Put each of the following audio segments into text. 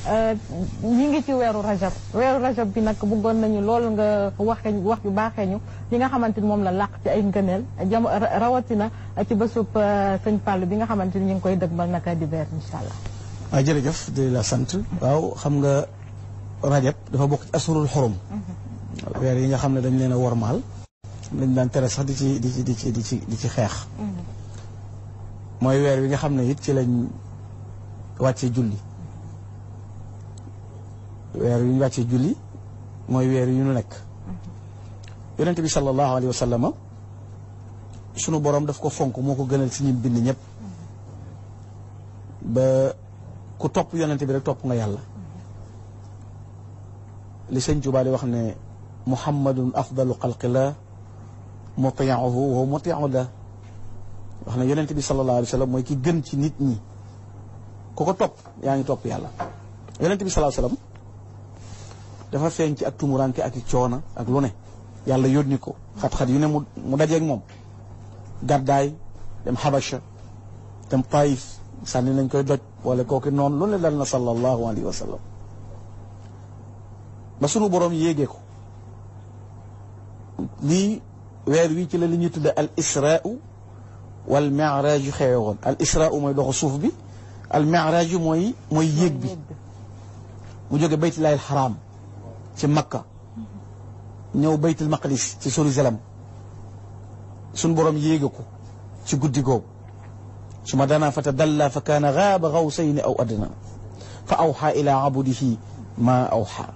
ñi ngi ci weeru rajab bi nag bëggoon nañu lool nga wax yu baaxee ñu li nga xamante ni moom la làq ci ay ngëneel rawatina ci bésub sëñ Fallou bi nga xamante ni ñu ngi koy dëgmal naka dibeer incha allah. waaw jërëjëf di la sant. waaw xam nga rajab dafa bokk ci asurul xurum. weer yi nga xam ne dañ leen a wormaal. dañ daan tere sax di ci xeex. mooy weer wi nga xam ne it ci lañ wàcce julli. weer yu ñu wàccee julli mooy weer yu ñu nekk. yonent bi sallallahu alayhi wa sallam sunu borom daf ko fonk moo ko gënal ci ñi bind ñëpp. ba ku topp yonent bi rek topp nga yàlla. li sëñ Tuubaa di wax ne muhammadun afdalu xalqillah mutii'uhu wa mutii'u la wax ne yonent bi sallallahu alayhi wa sallam mooy ki gën ci nit ñi ku ko topp yaa ngi topp yàlla. yonent bi sallallahu alayhi wa sallam dafa feeñ ci ak tumuranke ak i coona ak lu ne yàlla yónni ko xat-xat yu ne mu dajeeg moom gàddaay dem Habasha dem Taïf sànni nañ koy doj wala kooki noonu lu ne dal na sallallahu alayhi wa sallam ba sunu boroom yéegee ko lii weer wi ci la li ñuy tudde al israu wal mi'raj xewe woon al israu mooy doxu suuf bi al mi'raj mooy yéeg bi mu jóge baytullaahil xaraam ci Makka ñëw baytul maqdis ci Jérusalem suñ borom yéege ko ci guddi googu su ma danaa fa tadalla fa kaana gaaba gawsayni aw adna fa awxa ila abdihi ma awxa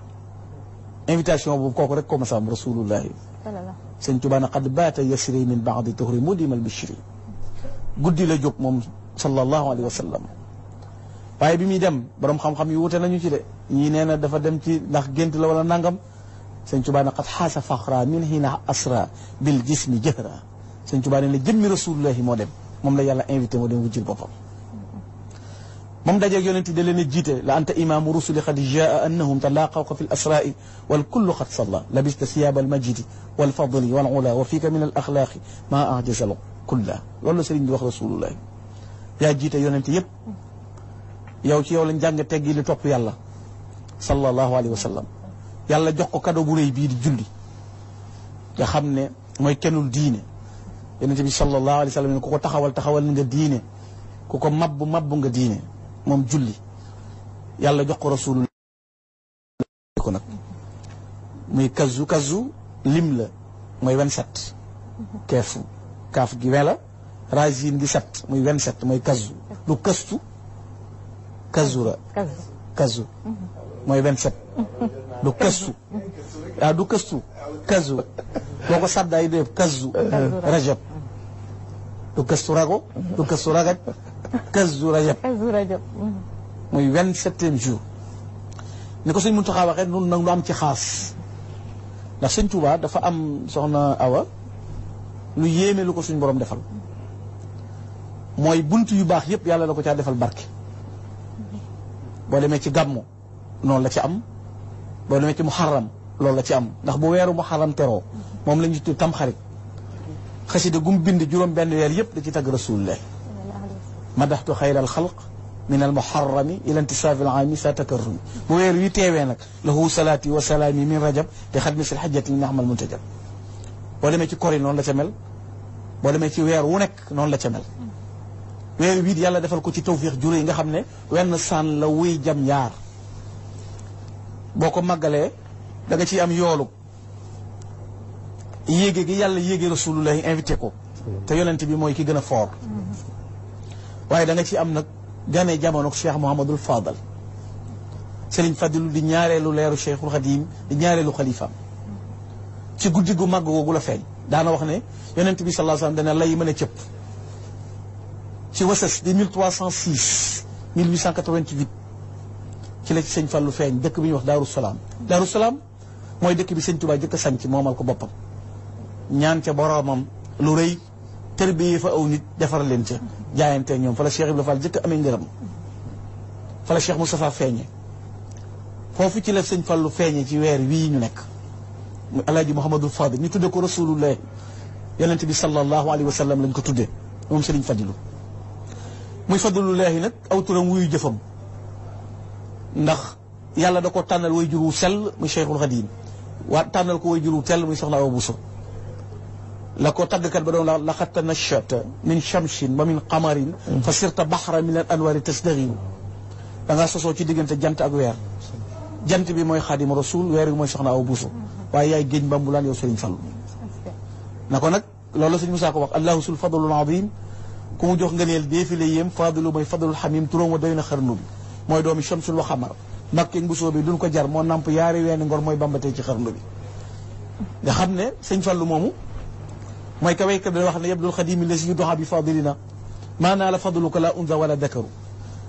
invitation boobu kooku rek ko masam rasulullahi sëñ Tuubaa qad baata yasri min baadi tuhri mudimal bishri guddi la jóg moom sallallahu alayhi wa sallam waaye bi muy dem borom xam-xam yi wute nañu ci de ñii nee na dafa dem ci ndax gént la wala nangam sëñ Tuubaa ne qad xaasa faxra min hina asra bil jismi jëhra sëñ Tuubaa ne na jëmmi rasulullahi moo dem moom la yàlla invité moo dem wujjil boppam moom dajeeg yonent yi da leen a jiite la anta imaamu rusuli qad jaa annahum talaaqawka fi l asraai wal kullu qad salla labista siyaaba al majidi wal fadli wal ula wa fiika min al axlaaqi maa ajaza al kulla loolu la sëriñ bi wax rasulullahi yaa jiite yonent yëpp yow ci yow lañ jàng teggi li topp yàlla sallallahu alayhi wa sallam yàlla jox ko cadeau bu rëy bii di julli nga xam ne mooy kennul diine yonent bi sallallahu alayhi wa sallam ne ku ko taxawal nga diine ku ko mabbu nga diine moom julli yàlla jox ko rasulullah ko nag muy kazu lim la mooy 27 keefu kaaf gi 20 la racine gi 7 muy 27 mooy kazu du kazu mooy 27 du këstu du këstu kazu boo ko saddaay dee kazu rajab du këstu rago du këstu ragaj kazu rajab muy 27e jour ni ko sëñ Muntaxa waxee nun nag nu am ci xaas ndax sëñ Tuubaa dafa am soxna Awa lu yéeme lu ko suñ borom defal mooy bunt yu baax yëpp yàlla la ko caa defal barke boo demee ci gàmmu noonu la ci am boo demee ci muharram loolu la ci am ndax bu weeru muharram teroo moom la ñu tudd tamxarit xasida gum bind juróom benn weer yëpp da ci tagg rasulullah madaxtu xayral xalq min al muharrami ila intisaafi al aami sa takarrumi bu weer wi teewee nag lahu salaati wa salaami min rajab te xadmi sil xajjati naxmal muntajab boo demee ci kori noonu la ca mel boo demee ci weer wu nekk noonu la ca mel weer wii yàlla defal ko ci tawfiix jure yi nga xam ne wenn saan la wuy jam yaar boo ko màggalee da nga ciy am yoolu yéege gi yàlla yéege rasulullahi invité ko te yonent bi mooy ki gën a foor waaye da nga ci am nag gane jamono Cheikh Mouhamadul Fadal Serigne Fadilu di ñaareelu leeru Cheikhul Xadim di ñaareelu xalifaam ci guddi gu màgg googu la feeñ daana wax ne yonent bi sallallahu alayhi wasallam dana lay mën a cëpp ci wasas di 1306 1888 ci la ci sëñ Fallu feeñ dëkk bi ñuy wax Daaru Salaam Daaru Salaam mooy dëkk bi sëñ Tuubaa jëkk a sanc moomal ko boppam ñaan ca boroomam lu rëy tërbiyee fa aw nit defar leen ca jaayante ñoom fa la Cheikh Ibrahima Fall jëkk amee ngërëm fa la Cheikh Moustapha feeñe foofu ci la sëñ Fallu feeñe ci weer wii ñu nekk mu Alaaji Mouhamadul Fadil ñu tudde ko rasulullah yonent bi sallallahu alayhi wa sallam lañ ko tudde moom Sëriñ Fadilu muy fadlullahi nag aw turam wuyu jëfam ndax yàlla da ko tànnal way juru sell muy Cheikhul Khadim waa tànnal ko way juru tell muy soxna Awa Bousso la ko tàggkat ba doon la laqad tanashata min shamsin wa min qamarin fa sirta bahra min al anwari tasdaghiru da ngaa sosoo ci diggante jant ak weer jant bi mooy Xaadimu Rasul weer bi mooy soxna Awa Bousso waaye yaay géej mbambulaan yow Sëriñ Fallu na ko nag loolu la sëñ Musaa ko wax allahu sul fadlul azim ku mu jox ngëneel déefile yéem fadilu mooy fadlul xamim turóom wa doy na xarnu bi mooy doomi shamsul wa xamar Mbàkke Bousso bi duñ ko jar moo namp yaari weeni ngor mooy bambatee ci xarnu bi nga xam ne sëñ Fallu moomu mooy ka waykat da wax ne yabdul xadimi la si yu doxa bi fadilina maanaa la fadlu ko la unza wala dakaru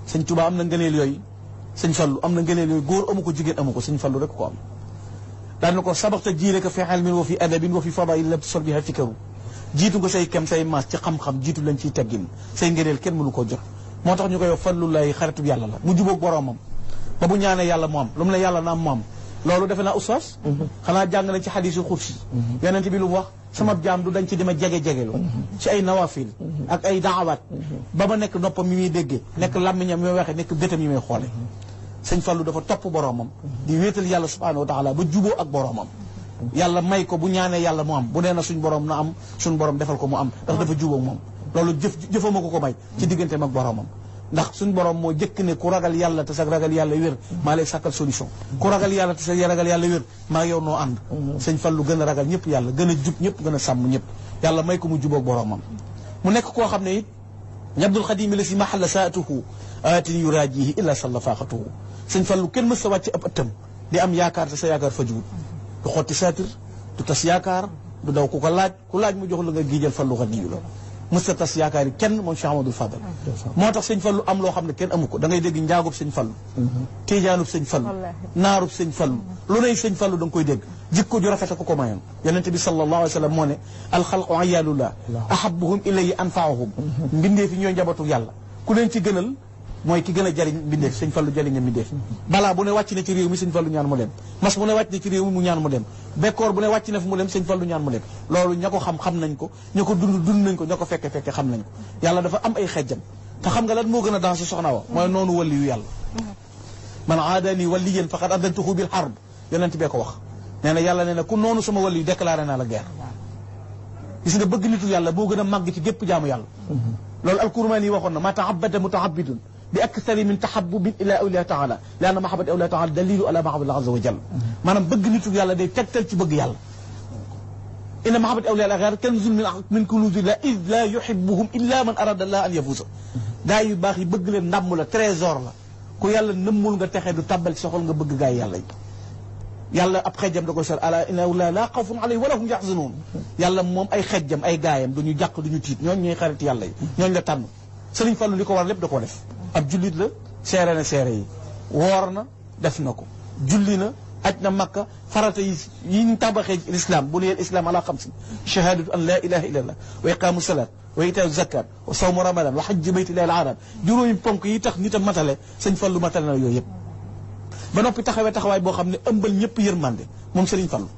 sëñ Tuubaa am na ngëneel yooyu sëñ Fallu am na ngëneel yooyu góor amu ko jigéen amu ko sëñ Fallu rek ko am daan na ko sabaxta jiireka fi ilmin wa fi adabin wa fi fadail lam tusol biha fikaru jiitu nga say kem say maas ci xam-xam jiitu lañ ciy teggin say ngëneel kenn mënu koo jot moo tax ñu koy wax Fallullahi xaritub yàlla la mu jubóog boroomam ba bu ñaanee yàlla mu am lu mu ne yàlla na am mu am loolu defe naa oustaz xanaa jàng na ci xadiisul xudsi yonent bi lu mu wax sama jaam du dañ ci dima jege-jegelu ci ay nawafil ak ay daawaat ba ma nekk noppam mi muy déggee nekk làmmiñam mi muy waxee nekk bëtam yi muy xoole sëñ Fallu dafa topp boroomam di wéetal yàlla subhanahu wa taala ba juboo ak boroomam yàlla may ko bu ñaanee yàlla mu am bu nee na suñ borom na am suñ borom defal ko mu am ndax dafa juboo moom loolu jëfama ko may ci digganteem ak boroomam ndax suñ borom moo jëkk ne ku ragal yàlla te sa ragal yàlla wér maa lay sàkkal solution ku ragal yàlla te sa ragal yàlla wér maa yow noo ànd sëñ Fallu gën a ragal ñëpp yàlla gën a jub ñëpp gën a sàmm ñëpp yàlla may ko mu jubóog boroomam mu nekk koo xam ne it Abdul Xadim la si mahalla saatuhu aatin yuraajihi illa salla faaxatuhu sëñ Fallu kenn mës sa wàcc ab ëttam di am yaakaar te sa yaakaar fajuwut du xotti saatir du tas yaakaar du daw ku laaj mu jox la nga giijal Fallu Xadiyu la mës ta tas yaakaar yi kenn moom Cheikh Amadou Fadal moo tax sëñ Fallu am loo xam ne kenn amu ko da ngay dégg njaagub sëñ Fallu tiijaanub sëñ Fallu naarub sëñ Fallu lu nay sëñ Fallu da nga koy dégg jikko ju rafet ko ko mayoon yonente bi sallallahu alayhi wa sallam moo ne alxalqu ayalullah ahabuhum ilayhi anfaahum mbindee fi ñooy njabootu yàlla ku leen ci gënal mooy ki gën a jariñ mbindeef sëñ Fallu jariñ na mbindeef balaa bu ne wàcc na ci réew mi sëñ Fallu ñaan mu dem mas bu ne wàcc na ci réew mi mu ñaan mu dem bekkoor bu ne wàcc na fi mu dem sëñ Fallu ñaan mu dem loolu ña ko xam nañ ko ña ko dund nañ ko ña ko fekke xam nañ ko yàlla dafa am ay xejjam te xam nga lan moo gën a dansé soxna wa mooy noonu wali yu yàlla man aadani waliyan faqad adantuhu bil harb yonent bee ko wax nee na yàlla nee na ku noonu sama wali yu déclaré naa la guerre gis nga bëgg nitu yàlla boo gën a màgg ci gépp jaamu yàlla loolu alkurmaani yi waxoon na ma taabada mutaabidun bi akthari min tahabbubin ila awliya taala li anna mahabbati awliya taala dalilu ala mahabbati azza wa jalla maanaam bëgg nitu yàlla day tegtal ci bëgg yàlla inna mahabbati awliya al-ghayr kanzun min kunuzi la id la yuhibbuhum illa man arada allah an yafuza gaa yu baax yi bëgg leen ndàmm la trésor la ku yàlla nëmmul nga texee du tàbbal ci sa xol nga bëgg gaa yi yàlla yi yàlla ab xejjam da koy sol ala inna awliya la xawfun alayhim wala hum yaxzanuun yàlla moom ay xejjam ay gaayam duñu jàq duñu tiit ñooñ ñooy xarit yàlla yi ñooñ la tànn Sëriñ Fallu li ko war lépp da koo def ab jullit la seere na seere yi woor na def na ko julli na aj na makka farata yi ñu tabaxee l'islam bu nuyee islam ala xamsin shahadatu an la ilaha illallah wa iqamu salat wa itaau zakat wa sawmu ramadan wa hajji baytillahi al-haram juróomi ponk yi tax nit a matale sëñ Fallu matale na yooyu yëpp ba noppi taxawaay boo xam ne ëmbal ñëpp yërmande moom Sëriñ Fallu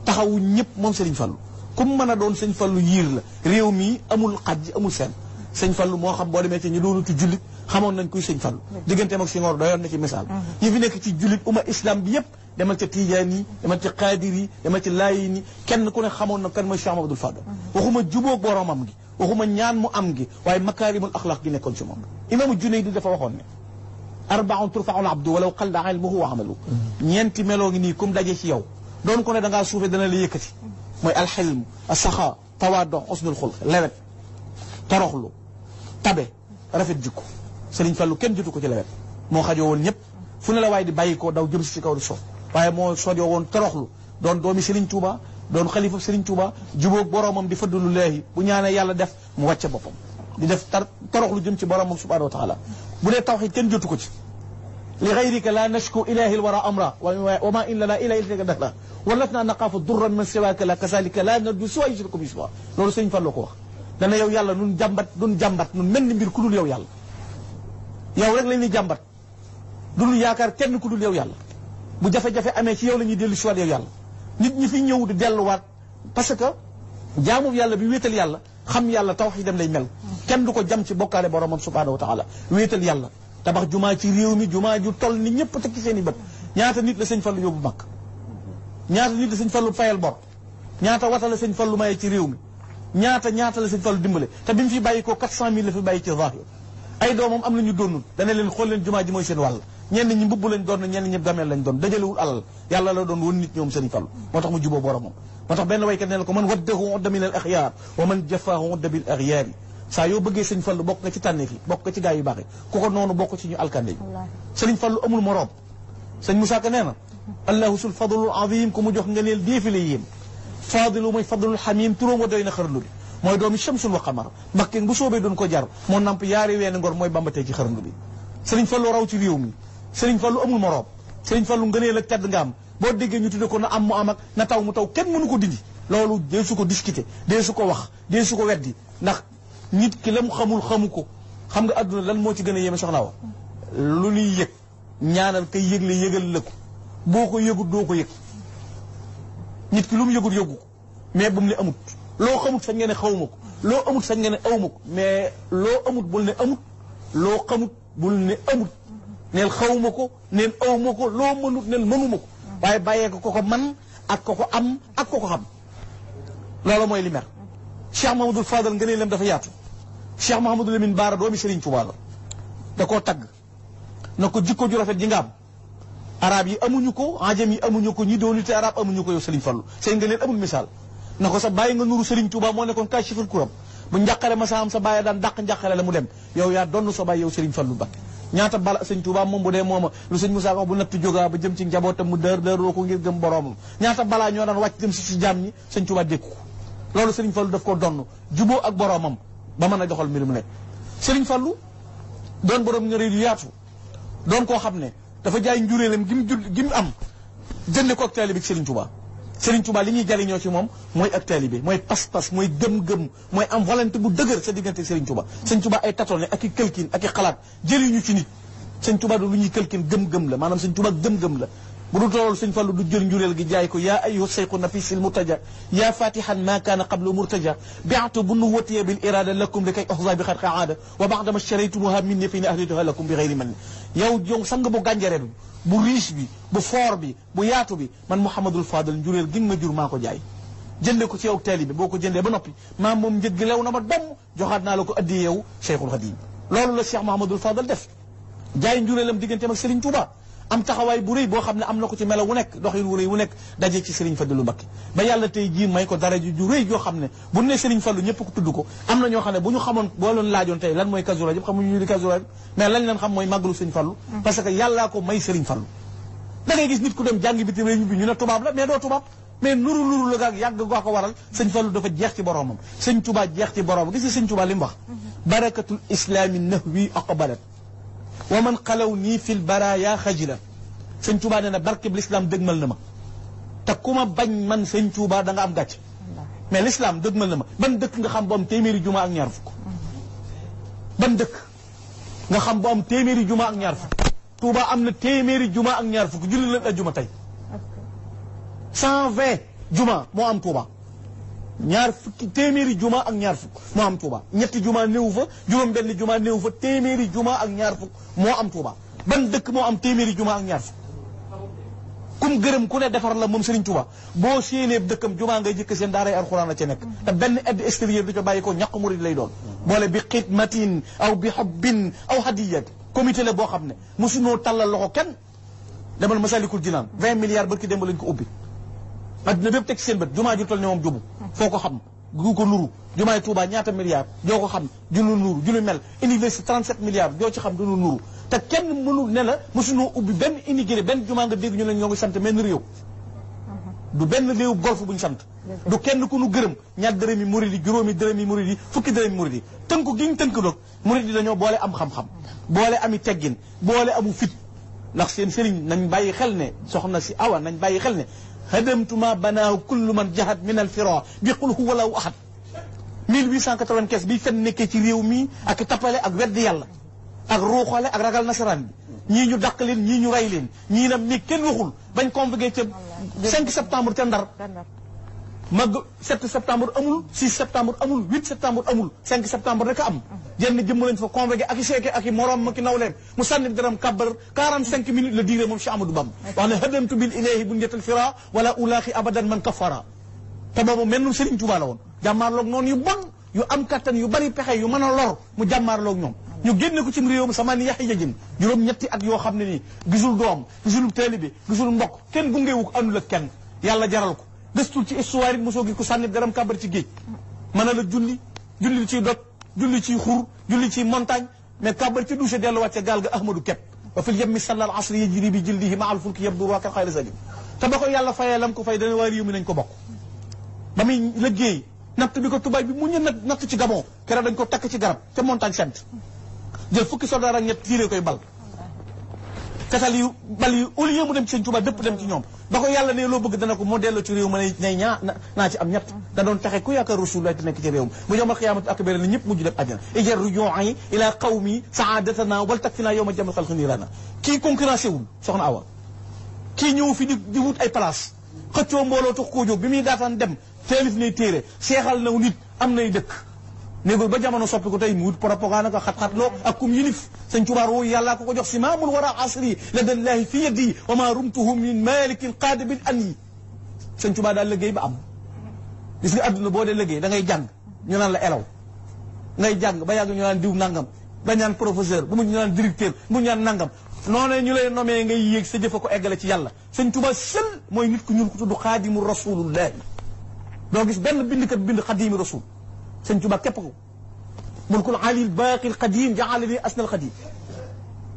taxawu ñëpp moom Sëriñ Fallu ku mu mën a doon sëñ Fallu yiir la réew mi amul xaj amul seen sëñ Fallu moo xam boo demee ci ñu doonu ci jullit xamoon nañ kuy sëñ Fallu digganteem ak Senghor doyoon na ci misaal ñi fi nekk ci jullit umma islam bi yëpp demal ca Tijaan yi demal ca Qaadir yi demal ca Laayin yi kenn ku ne xamoon na kan mooy Cheikh Mamadou Fadal waxuma jubóog boromam gi waxuma ñaan mu am gi waaye makaarimul axlaq gi nekkoon ci moom imaamu Junayd dafa waxoon ne arbaun turfaul abdu walaw qalla ilmuhu wa amalu ñeenti meloo ngi nii comme daje ci yow doon ko ne da ngaa suufe dana la yëkkati mooy alxilm asaxa tawaado usnul xulq lewet toroxlu tabe rafet jikko Sëriñ Fallu kenn jotu ko ci lewet moo xajoo woon ñëpp fu ne la waaye di bàyyi ko daw jëm si kaw di soof waaye moo sojoo woon toroxlu doon doomi Sëriñ Tuuba doon xalifa Sëriñ Tuuba jubóog boroomam di fadlu leehi bu ñaanee yàlla def mu wàcce boppam di def toroxlu jëm ci boroomam subhanahu wa taala bu dee tawxiid kenn jotu ko ci li gayrika la nashku ilahi lwara amra wa ma in lana ila ilayka dahra walatna naqaafu durran man siwaka la kasalika la narju suwa yushriku bi suwa loolu Sëriñ Fallu ko wax dana yow yàlla nun jàmbat nun mel ni mbir ku dul yow yàlla yow rek la ñuy jàmbat duñu yaakaar kenn ku dul yow yàlla bu jafe-jafe amee ci yow la ñuy dellu si waat yow yàlla nit ñi fi ñëw di delluwaat parce que jaamu yàlla bi wéetal yàlla xam yàlla tawxiidam lay mel kenn du ko jam ci bokkaale boromam subhanahu wa taala wéetal yàlla tabax jumaa ci réew mi jumaa ju toll ni ñëpp teg ci seen i bët ñaata nit la sëñ Fallu yóbbu mag ñaata nit la sëñ Fallu fayal bor ñaata wata la sëñ Fallu maye ci réew mi ñaata la sëñ Fallu dimbale te bi mu fi bàyyi ko 400.000 la fi bàyyi ci zahir ay doomam am nañu doonul dana leen xool leen jumaa ji mooy seen wàll ñenn ñi mbubb lañ doon ñenn ñi gameel lañ doon dajalewul alal yàlla la doon woon nit ñoom sëriñ Fallu moo tax mu juboo boromam moo tax benn waykat ne la ko man waddahu udda min al axyaar wa man jafaahu udda bil axyaar yi saa yoo bëggee sëriñ Fallu bokk nga ci tànneef yi bokk nga ci gaa yu baax yi ku ko noonu bokk ci ñu alkande yi sëriñ Fallu amul moroom sëñ Moussa Ka nee na allahu sul fadlul azim ku mu jox nga neel déefile yéem fadilu mooy fadlul xamim turóom wa doy na xarlu bi mooy doomi shamsun wa qamar Mbakke bu soobee doon ko jar moo namp yaari weeni ngor mooy bambatee ci xarnu bi sëriñ Fallu raw ci réew mi sëriñ Fallu amul moroom sëriñ Fallu ngëneel ak tedd nga am boo déggee ñu tudde ko na am mu am ak na taw mu taw kenn mënu ko dindi loolu dee su ko discuter dee su ko wax dee su ko weddi ndax nit ki la mu xamul xamu ko xam nga adduna lan moo ci gën a yéeme soxna wa lu ñuy yëg ñaanal kay yëgle yëgal la ko boo ko yëgut doo ko yëg nit ki lu mu yëgut yëgu ko mais bu mu ne amut loo xamut sañ nga ne xawma ko loo amut sañ nga ne awma ko mais loo amut bul ne amut loo xamut bul ne amut neel xawma ko neel awma ko loo mënut neel mënuma ko waaye bàyyee ko ko man ak ko am ak ko xam loolu mooy li mer Cheikh Mahamadul Fadal nga ne lam dafa yaatu Cheikh Mahamadou Lamine Baara doomi Serigne Touba la da koo tagg na ko jikko ju rafet ji nga am arab yi amuñu ko ajam yi amuñu ko ñi doonite arab amuñu ko yow Serigne Fallu sëy nga leen amul misaal na ko sa bàyyi nga nuru Serigne Touba moo nekkoon kaashiful kuram bu njàqare ma sa am sa bàyyi daan dàq njàqare la mu dem yow yaa donn sa bàyyi yow Serigne Fallu Mbakke ñaata bala sëñ Touba moom bu dee mooma lu sëñ Moussa wax bu natt jógaa ba jëm ci njabootam mu dëroo ko ngir gëm boroomam ñaata balaa ñoo daan wàcc dem si jaam ñi sëñ Touba dékku ko loolu Serigne Fallu daf ko donn juboo ak boroomam ba mën a doxal mbir mu nekk Serigne Fallu doon borom nga réew yu yaatu doon koo xam ne dafa jaay njuréelam gi mu am jënde ko ak taalibe bi Serigne Touba Serigne Touba li ñuy jariñoo ci moom mooy ak taalibe mooy pas-pas mooy gëm-gëm mooy am volonté bu dëgër sa diggante Serigne Touba Serigne Touba ay tatone ak i këlkin ak i xalaat jëriñu ci nit Serigne Touba du lu ñuy këlkin gëm-gëm la maanaam Serigne Touba gëm-gëm la bu du tool Serigne Fallu du jël njuréel gi jaay ko yaa ayyuha sayqu nafisil murtaja yaa fatihan ma kaana qablu murtaja bi'tu bu nuwatiya bil irada lakum li kay oxza bi xarqa aada wa ba'dama shtaraytumuha minni fi ne ahdituha lakum bi xayri man yow sang bu gànjare bi bu riche bi bu fort bi bu yaatu bi man Mouhamadul Fadal njuréel gi ma jur maa ko jaay jënde ko ci yow taalibe boo ko jëndee ba noppi maa moom njëg gi lew na ma domm joxaat naa la ko addi yow Cheikhul Khadim loolu la Cheikh Mouhamadul Fadal def jaay njuréelam digganteem ak Serigne Touba am taxawaay bu rëy boo xam ne am na ko ci melo wu nekk doxin wu rëy wu nekk daje ci Serigne Fallou Mbacké ba yàlla tey jii may ko dara ju rëy joo xam ne bu ne Serigne Fallou ñëpp ko tudd ko am na ñoo xam ne bu ñu xamoon boo leen laajoon tey lan mooy Kazu Rajab xamuñu ñu di Kazu Rajab mais lañ leen xam mooy màggalu Serigne Fallou parce que yàllaa ko may Serigne Fallou da ngay gis nit ku dem jàngi bitim réew bi ñu ne tubaab la mais doo tubaab mais nuru la gaag yàgg goo ko waral sëñ Fallou dafa jeex ci boromam sëñ Touba jeex ci boromam gis nga sëñ Touba li mu wax barakatul islami nahwi aqbalat wa man xalaw nii fil baraya xajilan sëñ Touba nee na barkeb l'islam dëgmal na ma te ku ma bañ man sëñ Touba da nga am gàcce mais l'islam dëgmal na ma ban dëkk nga xam bu am téeméeri juma ak ñaar fukk ban dëkk nga xam bu am téeméeri juma ak ñaar fukk Touba am na téeméeri juma ak ñaar fukk julli leen ak juma tey 120 juma moo am Touba ñaar fukki téeméeri juma ak ñaar fukk moo am Touba ñetti juma néew fa juróom benn juma néew fa téeméeri juma ak ñaar fukk moo am Touba ban dëkk moo am téeméeri juma ak ñaar fukk kum gërëm ku ne defar la moom Serigne Touba boo séenee dëkkam juma ngay jëkk seen daaray alxuraan la ca nekk te benn aide extérieure du ca bàyyi ko ñaq murid lay doon boole bi xidmatin aw bi hubbin aw hadiyat comité la boo xam ne mosunoo tàllal loxo kenn demal Masalikul Jinaan 20 milliards barki démb lañ ko ubbi adduna bépp teg seen bët jumaa ju toll ne moom jubu foo ko xam gu ko nuru jumaay Touba ñaata milliards joo ko xam junu nuru junu mel université 37 milliards joo ci xam dunu nuru te kenn mënul ne la mosunoo ubbi benn immigré benn jumaa nga dégg ñu ne ñoo ngi sant benn réew du benn réew golf bu ñu sant du kenn ku nu gërëm ñaar dërëmi murid yi juróomi dërëmi murid yi fukki dërëmi murid yi tënku gi ñu tënk doog murid yi dañoo boole am xam-xam boole ami teggin boole amu fit ndax seen sëriñ nañ bàyyi xel ne soxna si awa nañ bàyyi xel ne hadamtuma banaahu kullu man jahat min al fira bi qul huwa lahu ahad 1895 bi fen nekkee ci réew mi ak tappale ak wedd yàlla ak ruuxale ak ragal nasaraan bi ñii ñu dàq leen ñii ñu rey leen ñii nag mi kenn waxul bañ convoqué ca 5 septembre ca Ndar mag 7 septembre amul 6 septembre amul 8 septembre amul 5 septembre rek a am jenn jëmm lañ fa convoqué ak i seeke ak i morom ak i nawleem mu sànni daram kàbbar 45 minutes la diire moom Cheikh Amadou Bamba wax ne hadamtu bil ilahi bu njetal fira wala ulaaxi abadan man kafara te boobu mel nu Serigne Touba la woon jàmmaarloog noonu yu bon yu am kattan yu bari pexe yu mën a lor mu jàmmaarloog ñoom ñu génne ko ci réewam sama ni yaxi jajin juróom-ñetti at yoo xam ne nii gisul doom gisul taalibe gisul mbokk kenn gungewu ko àndul ak kenn yàlla jaral ko gëstul ci histoire it mosoo gi ko sànni daram kàbbar ci géej mën a la julli ciy dot julli ciy xur julli ciy montagne mais kàbbar ci douche dellu wàcce gaal ga ahmadou kepp wa fil yemmi sallal asri yajri bi jildihi ma al fulki yabdu waakal xayra salim te ba ko yàlla fayee lam ko fay dana waa réew mi nañ ko bokk ba muy liggéey natt bi ko tubaab bi mu ñu natt ci Gabon keroog dañ ko takk ci garab ca montagne sainte jël fukki soldat ak ñett tiiree koy bal fetal yu bal yu au lieu mu dem ci sëñ Tuubaa dëpp dem ci ñoom ba ko yàlla ne loo bëgg dana ko moo delloo ci réew ma ne naa ci am ñett da doon taxe ku yaakaar Rasulullah te nekk ci réew mi bu yawmal qiyaamati akbar na ñëpp mujj dem àjjana ijar ruju'i ila qawmi sa'adatana wal takfina yawma jamal xalqi niirana kii concurrencé wul soxna Awa kii ñëw fi di wut ay place xëccoo mbooloo tax koo jóg bi muy daataan dem taalif nay téere seexal naw nit am nay dëkk néegul ba jamono soppi ko tey mu wut propagande ko xat-xat loo ak kum yilif sëñ Tuubaa woo yàllaa ko jox si maamul wara asri ladallaahi fi yadi wa ma rumtuhu min malikin qaadibin an yi sëñ Tuubaa daal liggéey ba am gis nga adduna boo dee liggéey da ngay jàng ñu naan la elaw ngay jàng ba yàgg ñu naan diw nangam ba ñaan professeur bu mu ñu naan directeur bu ñu naan nangam noonu ñu lay nomee ngay yéeg sa jëfa ko eggale ci yàlla sëñ Tuubaa seul mooy nit ku ñuul ku tudd xaadimu rasulullahi doo gis benn bindkat bind xadimi rasul sëñ Tuubaa képp ko mulkul alil baaqil qadim ja'alani asnal qadim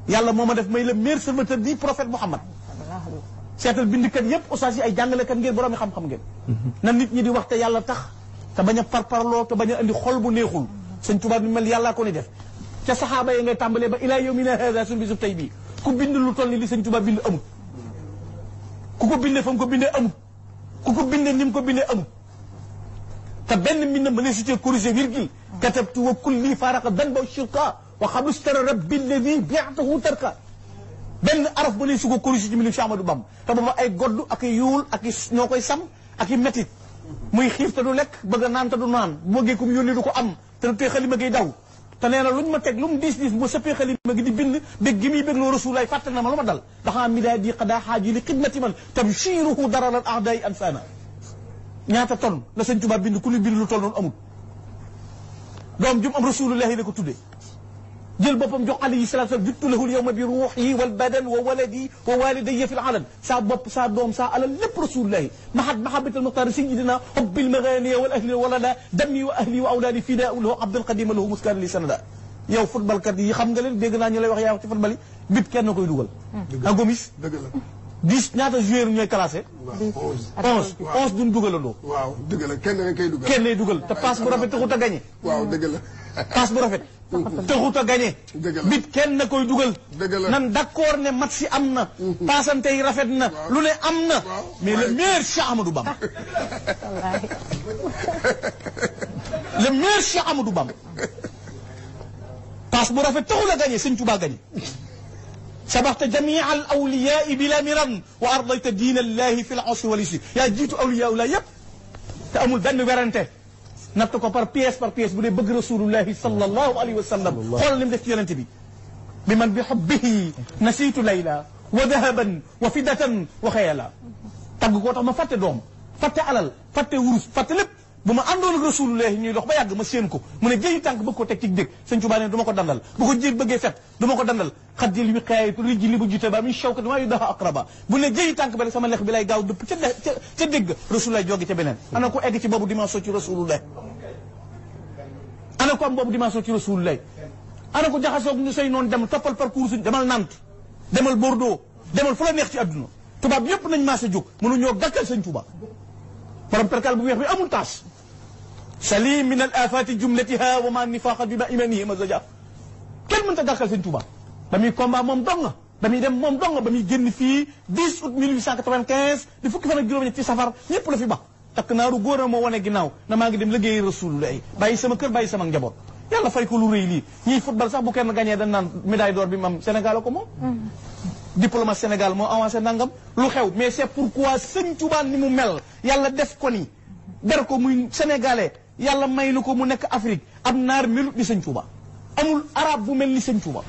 yàlla moo ma def may le meilleur serviteur di prophète Muhammad seetal bindkat yépp ustaas yi ay jàngalekat ngeen borom xam-xam ngeen na nit ñi di wax te yàlla tax te bañ a parparloo te bañ a andi xol bu neexul sëñ Tuubaa bi mel yàllaa ko ni def ca saxaaba yi ngay tàmbalee ba ilaa yawmina haada suñu bisub tey bii ku bind lu toll ni li sëñ Tuubaa bind amut ku ko bindee fa mu ko bindee amut ku ko bindee ni mu ko bindee amut te benn mbind ma ne su cee corrigé virgule katabtu wa kulli faraqa danba shirka wa xablu stara rabbi alladi bi'tahu tarka benn araf ba ne su ko corrigé ci mbind Cheikh Ahmadou Bamba te booba ay godd ak i yuul ak i ñoo koy sam ak i métit muy xiif te du lekk bëgg a naan te du naan bu bëggee ku mu yónni du ko am te du tee xalima gi daw te nee na luñ ma teg lu mu diis bu sëppee xalima gi di bind bég gi muy bég loo rasulaay fàtte na ma lu ma dal daxaa midaadi qadaa xaaji li xidmati man tabshiruhu dararal a'daai anfana ñaata ton la sëñ Tuubaa bind ku ñu bind lu toll noonu amul doom jum am rasulullahi la ko tuddee jël boppam jox alayhi salaatu wa salaam juttu lahu yawma bi ruuhi wal badan wa waladi wa walidayya fil alan saa bopp saa doom saa alal lépp rasulullahi mahabbatal muxtaar sayyidina hubbil maghaniya wal ahli walada dammi wa ahli wa awlaadi fidaa'un lahu abdul qadim lahu muskaan li sanada yow football kat yi xam nga leen dégg naa ñu lay wax yaa wax ci football yi bit kenn koy dugal a gomis dëgg la 10 ñaata joueurs ñooy classé. 11 duñ dugalandoo. waaw dëgg la kenn rek kay dugal. kenn lay dugal te passe bu rafet taxut a gagné. waaw dëgg la. passe bu rafet. taxut a gagné. dëgg la bit kenn na koy dugal. dëgg la nan d'accord ne match si am na. paasante yi rafet na. lu ne am na. mais le meilleur Cheikh Amadou Bamba. le meilleur Cheikh Amadou Bamba. passe bu rafet taxul a gagné Sëñ Tuubaa gagné. sabaxta jamia al awliyaa bila miran wa ardayta diina allahi fi l usri wal yusri yaa jiitu awliyaa la yëpp te amul benn werante natt ko par pièce bu dee bëgg rasulullahi sallallahu alayhi wa sallam xool ni mu def ci yonente bi man bi xubbihi nasiitu layla wa dahaban wa fidatan wa xayala tagg koo tax ma fàtte doom fàtte alal fàtte wurus fàtte lépp bu ma àndoon ak rasulullahi ñuy dox ba yàgg ma séen ko mu ne jëyi tànk bëgg ko teg ci dégg sëñ Tuubaa ne du ma ko dandal bu ko jéeg bëggee fet du ma ko dandal xaddil wi xaayatu rijji li bu jite ba min shawkat maa yu daha aqraba bu ne jëyi tànk ba rek sama lex bi lay gaaw dëpp ca dégg rasulullahi jóge ca beneen ana ko egg ci boobu dimension ci rasulullahi ana ko am boobu dimension ci rasulullahi ana ko jaxasoog ñu say noonu dem toppal parcours suñ demal Nantes demal Bordeaux demal fu la neex ci àdduna tubaab yépp nañ maase jóg mënuñoo gàkkal sëñ Tuubaa borom perkal bu weex bi amul taas salim min al afati jumlatiha wa ma nifaqa bi ma imanihi mazaja kenn mënta gàkkal sëñ Tuubaa ba muy combat moom dong ba muy dem moom dong ba muy génn fii 10 août 1895 di fukki fan ak juróom-ñett ci safar ñëpp la fi ba takk naaru góor a moo wane ginnaaw na maa ngi dem liggéeyi rasulullah bàyyi sama kër bàyyi sama njaboot yàlla fay ko lu rëy lii ñiy football sax bu kenn gagné dañ naan médaille d'or bi mam Sénégal ko moom diplomate Sénégal moo avancé nangam lu xew mais c'est pourquoi sëñ Tuubaa ni mu mel yàlla def ko ni der ko muy sénégalais yàlla may na ko mu nekk Afrique am naar melut ni sëñ Tuuba amul arab bu mel ni sëñ Tuuba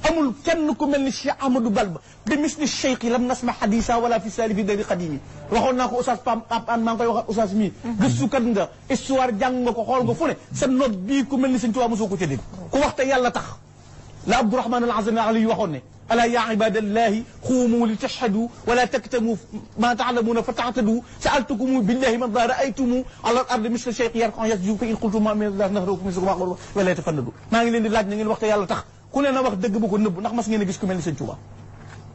amul kenn ku mel ni Cheikh Ahmadou Bamba bi misli cheikh yi lam nasma hadisa wala fi sali fi dari xadimi waxoon naa ko oustaz Pam an maa ngi koy waxat oustaz mii gëstukat nga histoire jàng nga ko xool nga fu ne sa note bii ku mel ni sëñ Tuuba mosoo ko ca dégg ku waxte yàlla tax la Abdourahman al Azami Ali waxoon ne ala ya ibadallahi xuumu li tashhadu wala taktamu ma taalamuuna fa taatadu saaltukumu billahi man daa raaytumu ala al ardi misla cheikh yarkan yasju fa in qultu ma min dah nahrakum misla wala tafannadu maa ngi leen di laaj na ngeen waxte yàlla tax ku ne na wax dëgg bu ko nëbb ndax mas ngeen a gis ku mel ni sëñ Tuuba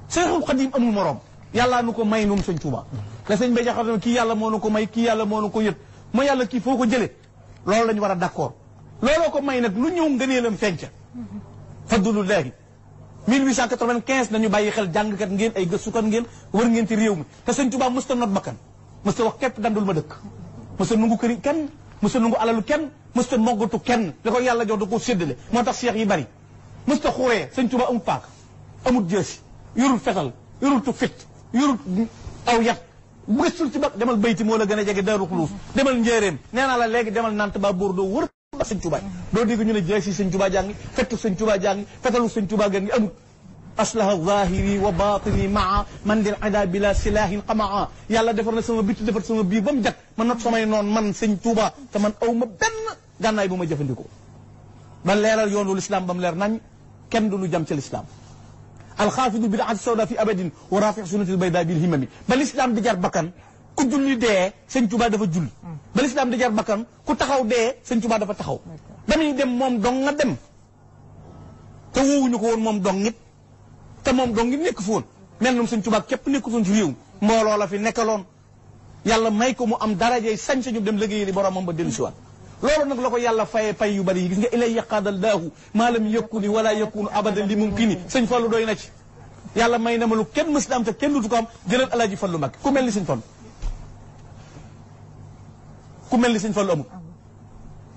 Seexul Xadiim amul morom yàllaa nu ko may nun sëñ Tuuba la sëñ bay jaxar kii yàlla moo nu ko may kii yàlla moo nu ko yët ma yàlla kii foo ko jëlee loolu lañu war a d'accord looloo ko may nag lu ñëw ngëneelam fenca fadlullahi 1895 nañu bàyyi xel jàngkat ngeen ay gëstukat ngeen wër ngeen ci réew mi te sëñ Tuuba mësta not bakkan mësta wax képp dandul ma dëkk mësta nungu këri kenn mësta nungu alalu kenn mësta moggatu kenn li ko yàlla jox da koo séddale moo tax seex yi bari mësta xuree sëñ Tuuba amul paak amul jësi yorul fetal yorul tu fit yorul aw yat bu gëstul ci bak demal bayti moo la gën a jege Daaru Xuluus demal njéeréem nee naa la léegi demal nant ba Bordeaux wër ba sëñ Tuuba doo dégg ñu ne jësi sëñ Tuuba jàngi fettu sëñ Tuuba jàngi fetalu sëñ Tuuba jàngi amul aslaha zahiri wa batini maa man dil ada bila silahin qamaa yàlla defar na sama bitti defar sama biir ba mu jag man not samay noon man sëñ Tuuba te man aw ma benn gànnaay bu ma jëfandikoo ba leeral yoonu l'islam ba mu leer nañ kenn du lu jam ci l'islam alxaafidu bidaati sawda fi abadin wa rafi sunnatil bayda bil himami ba l'islam di jar bakkan ku julli dee sëñ Tuuba dafa julli ba l'islam di jar bakkan ku taxaw dee sëñ Tuuba dafa taxaw dañuy dem moom dong nga dem te woowuñu ko woon moom dong nit te moom dong nit nekk foon mel num sëñ Tuuba képp nekkutoon ci réew mbooloo la fi nekkaloon yàlla may ko mu am darajey sañ-sañu dem liggéey li boromam ba dellu si waat loolu nag la ko yàlla fayee pay yu bari yi gis nga ilay yaqaadallaahu maa lam yakuni wala yakunu abadan li mumkini sëñ Fallu doy na ci yàlla may na ma lu kenn mës na am te kenn dutu ko am jëlal alaaji Fallu mag ku mel ni sëñ Fallu ku mel ni sëñ Fallu amul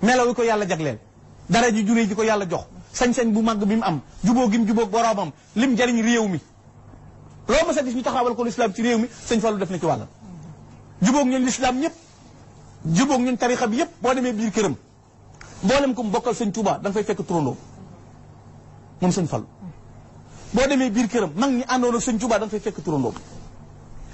melaw wi ko yàlla jagleel dara ji juree ji ko yàlla jox sañ-sañ bu màgg bi mu am jubóo gi mu jubóog boroomam lim jariñ réew mi loo ma sa gis ñu taxawal ko l'islam ci réew mi sëñ Fallu def na ci wàllam jubóog ñun l'islam ñëpp jubóog ñun tarixa bi yëpp boo demee biir këram mboolem ko mu bokkal sëñ Tuuba da nga fay fekk turandoo moom sëñ Fallu boo demee biir këram mag ñi àndoon ak sëñ Tuuba da nga fay fekk turandoo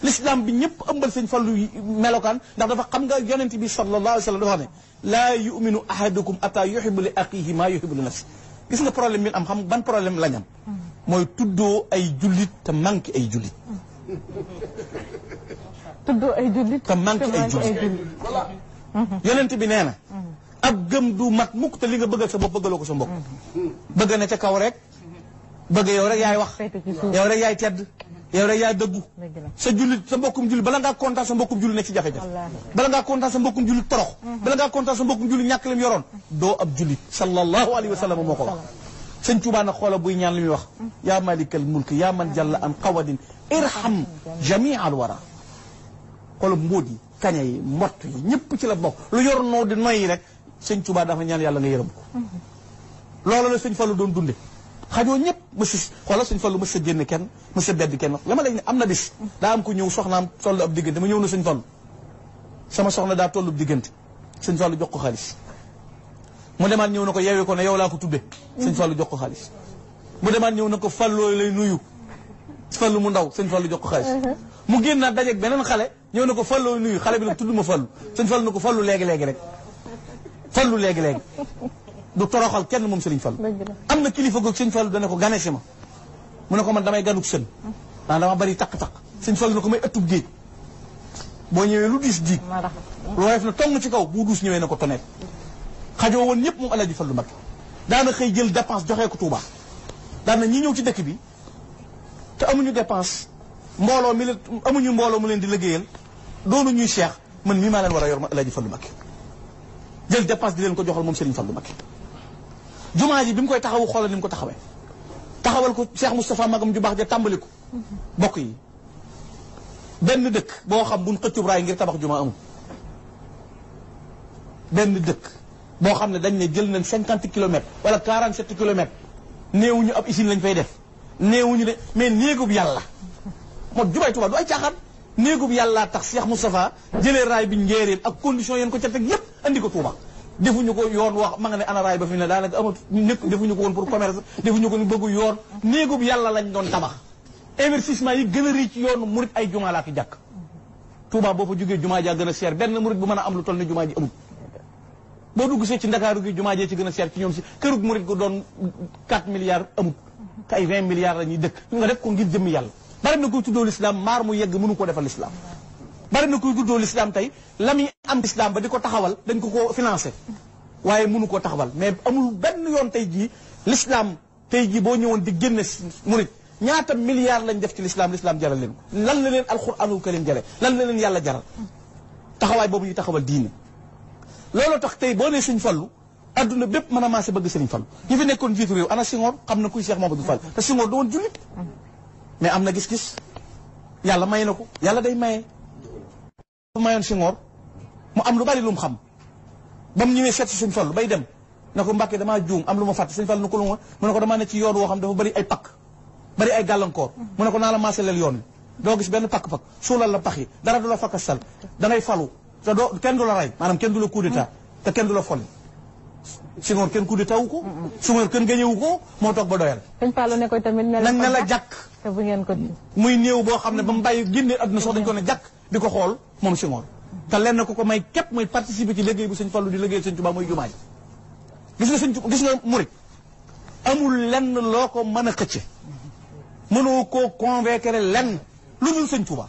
l'islam bi ñëpp ëmbal sëñ Fallu melokaan ndax dafa xam nga yonent bi sallallahu alayhi wa sallam dafa wax ne laa yuminu ahadukum ata yuhibbu li axihi maa yuhibbu li nafsi gis nga problème bi am xam ban problème lañ am mooy tuddoo ay jullit te manqué ay jullit tuddoo ay jullit te manqué ay jullit yonent bi nee na ab gëm du mat mukk te li nga bëggal sa bopp bëggaloo ko sa mbokk bëgg na ca kaw rek bëgg yow rek yaay wax yow rek yaay tedd yow rek yaay dëggu sa jullit sa mbokkum jullit bala ngaa kontaan sa mbokkum jullit nekk ci jafe-jafe bala ngaa kontaan sa mbokkum jullit torox bala ngaa kontaan sa mbokkum jullit ñàkk lim yoroon doo ab jullit sallallahu alayhi wa sallam moo ko wax sëñ Tuubaa nag xoola buy ñaan li muy wax yaa malikal mulk yaa man jalla an qawadin irham jamii al wara xoola mbóot yi kaña yi mbott yi ñëpp ci la bokk lu yor noo di noyyi rek sëñ Tuubaa dafa ñaan yàlla nga yërëm ko loolu la sëñ Fallu doon dunde xajoo ñëpp mësa xoola sëñ Fallu mësa génn kenn mësa bedd kenn la ma lay ne am na bis daa am ko ñëw soxnaam toll ab diggante ma ñëw na sëñ Fallu sama soxna daa tollu ab diggante sëñ Fallu jox ko xaalis mu demaat ñëw na ko yeewee ko ne yow laa ko tudde sëñ Fallu jox ko xaalis mu demaat ñëw na ko Falloo lay nuyu Fallu mu ndaw sëñ Fallu jox ko xaalis mu génn naa dajeeg beneen xale ñëw na ko Falloo nuyu xale bi nag tudd ma Fallu sëñ Fallu na ko Fallu léegi-léegi rek Fallu léegi-léegi du toroxal kenn moom sëriñ Fallu am na kilifa goog sëñ Fallu dana ko gane si ma mu ne ko man damay ganuk sën ndax dama bari takk-takk sëñ Fallu na ko may ëttub géej boo ñëwee lu diis diig lu woyof na tong ci kaw bu duus ñëwee na ko toneet xajoo woon ñëpp moom Alaaji Fallu mag daana xëy jël dépense joxee ko Touba daana ñi ñëw ci dëkk bi te amuñu dépense mbooloo mi leen amuñu mbooloo mu leen di liggéeyal doonu ñuy cheikh man mii maa leen war a yor ma Alaaji Fallu mag jël dépense di leen ko joxal moom Serigne Fallu mag jumaa ji bi mu koy taxawu xoolal ni mu ko taxawee taxawal ko Cheikh Moustapha magam ju baax ja tàmbali ko bokk yi benn dëkk boo xam buñ xëccub raay ngir tabax jumaa amul benn dëkk boo xam ne dañ ne jël nañ 50 kilomètres wala 47 kilomètres néewuñu ab usine lañ fay def néewuñu de mais néegub yàlla moo jumaay Tuubaa du ay caaxaan néegub yàllaa tax Cheikh Moustapha jëlee raay bi njéeréem ak condition yéen ko ca teg yépp andi ko Touba. defuñu ko yoon wax ma nga ne ana raay ba fi ne daanaka amatu nekk defuñu ko woon pour commerce defuñu ko ni bëggu yoon néegub yàlla lañ doon tabax. investissement yi gën a rëy ci yoonu murit ay jumaa laa ki jàkk Touba boo fa jógee jumaa jaa gën a seer benn murit bu mën a am lu toll ne jumaa ji amul. boo dugg see ci Ndakaaru gi jumaa jee ci gën a seer ci ñoom si kërug murit gu doon 4 milliards amul te ay 20 milliards la ñuy dëkk nga def ko ngir jëmmi yàlla. bari na koy tuddoo l'islam maar mu yegg mënu ko defal l'islam bari na koy tuddoo l'islam tey la muy am l'islam ba di ko taxawal dañ ko financé waaye mënu koo taxawal mais amul benn yoon tey jii l'islam tey jii boo ñëwoon di génne murit ñaata milliards lañ def ci l'islam jaral leen ko lan la leen alxuraanul karim jare lan la leen yàlla jaral taxawaay boobu ñu taxawal diine loolu tax tey boo nee Sëñ Fallu adduna bépp mën a maase bëgg Sëriñ Fallu ñu fi nekkoon jiitu réew ana Senghor xam na kuy Cheikh Mamadou Fall te Senghor da woon jullit mais am na gis-gis yàlla may na ko yàlla day maye mayoon Senghor mu am lu bari lu mu xam ba mu ñëwee seet si Sëñ Fallu bay dem na ko Mbàkke damaa juum am lu ma fàtte Sëñ Fallu na ko lu ma mu ne ko damaa ne ci yoon woo xam dafa bari ay pakk bari ay gàllankoor mu ne ko naa la maaseleel yoon wi doo gis benn pakk-pakk suulal la pax yi dara du la fakkastal da ngay falu te doo kenn du la rey maanaam kenn du la coup d'état te kenn du la folli Senghor kenn coup d'état wu ko Senghor kenn gañewu ko moo toog ba doyal Sëñ Fallu ne ko tamit ne la jàkk te bu ngeen ko muy néew boo xam ne ba mu bàyyi génne adduna sax dañ ko ne jàkk di ko xool moom Senghor te lenn ko may képp mooy participer ci liggéey bu Sëñ Fallu di liggéey Sëñ Tuubaa mooy jumaa ji gis nga murit amul lenn loo ko mën a xëcce mënoo koo convaincre lenn lu dul Sëñ Tuubaa